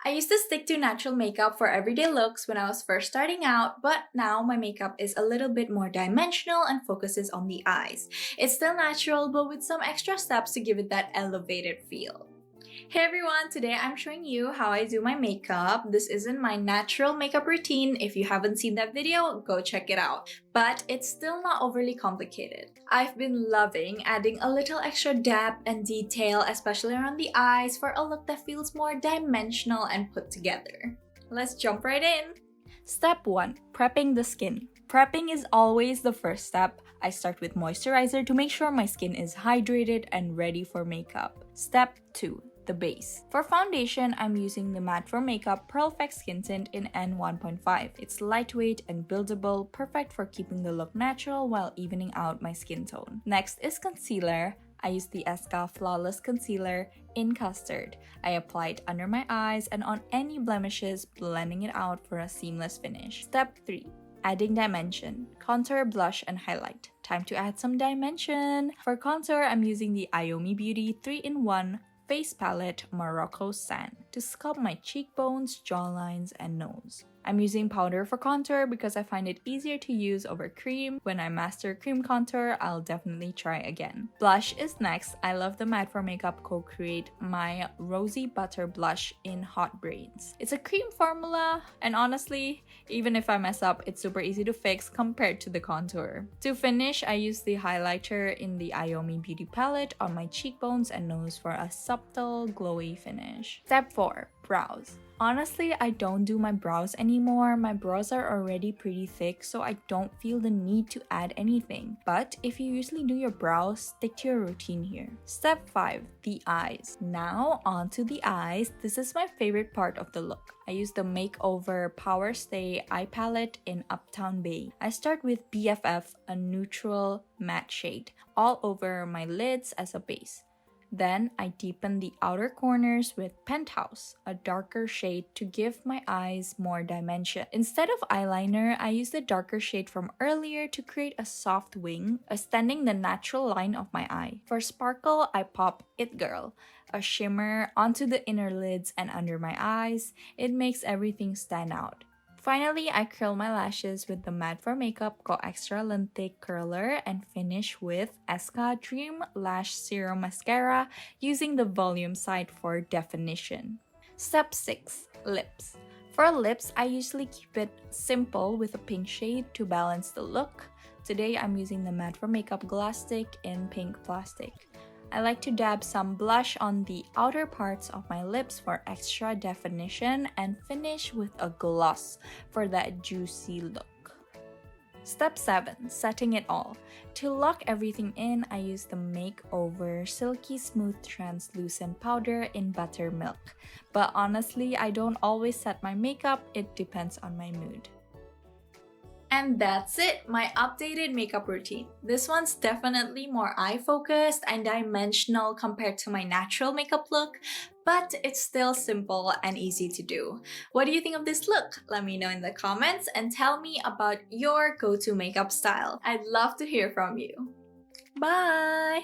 I used to stick to natural makeup for everyday looks when I was first starting out, but now my makeup is a little bit more dimensional and focuses on the eyes. It's still natural, but with some extra steps to give it that elevated feel. Hey everyone, today I'm showing you how I do my makeup. This isn't my natural makeup routine. If you haven't seen that video, go check it out. But it's still not overly complicated. I've been loving adding a little extra depth and detail, especially around the eyes, for a look that feels more dimensional and put together. Let's jump right in. Step 1. Prepping the skin. Prepping is always the first step. I start with moisturizer to make sure my skin is hydrated and ready for makeup. Step 2. The base. For foundation, I'm using the Matte for Makeup Perfect Skin Tint in N1.5. It's lightweight and buildable, perfect for keeping the look natural while evening out my skin tone. Next is concealer. I use the Esca Flawless Concealer in Custard. I apply it under my eyes and on any blemishes, blending it out for a seamless finish. Step 3. Adding dimension. Contour, blush, and highlight. Time to add some dimension. For contour, I'm using the Ayomi Beauty 3-in-1 Face Palette Morocco Sand to sculpt my cheekbones, jawlines, and nose. I'm using powder for contour because I find it easier to use over cream. When I master cream contour, I'll definitely try again. Blush is next. I love the Matte for Makeup Co-Create my Rosy Butter Blush in Hot Braids. It's a cream formula, and honestly, even if I mess up, it's super easy to fix compared to the contour. To finish, I use the highlighter in the Ayomi Beauty palette on my cheekbones and nose for a subtle, glowy finish. Step 4. Brows. Honestly, I don't do my brows anymore. My brows are already pretty thick, so I don't feel the need to add anything. But if you usually do your brows, stick to your routine here. Step 5. The eyes. Now onto the eyes. This is my favorite part of the look. I use the Makeover Power Stay Eye Palette in Uptown Bay. I start with BFF, a neutral matte shade, all over my lids as a base. Then I deepen the outer corners with Penthouse, a darker shade to give my eyes more dimension. Instead of eyeliner, I use the darker shade from earlier to create a soft wing, extending the natural line of my eye. For sparkle, I pop It Girl, a shimmer onto the inner lids and under my eyes. It makes everything stand out. Finally, I curl my lashes with the Matte for Makeup Co Extra Lente Curler and finish with Esca Dream Lash Serum Mascara using the volume side for definition. Step 6. Lips. For lips, I usually keep it simple with a pink shade to balance the look. Today, I'm using the Matte for Makeup Glass Stick in Pink Plastic. I like to dab some blush on the outer parts of my lips for extra definition and finish with a gloss for that juicy look. Step 7. Setting it all. To lock everything in, I use the Makeover Silky Smooth Translucent Powder in Buttermilk. But honestly, I don't always set my makeup, it depends on my mood. And that's it, my updated makeup routine. This one's definitely more eye-focused and dimensional compared to my natural makeup look, but it's still simple and easy to do. What do you think of this look? Let me know in the comments and tell me about your go-to makeup style. I'd love to hear from you. Bye!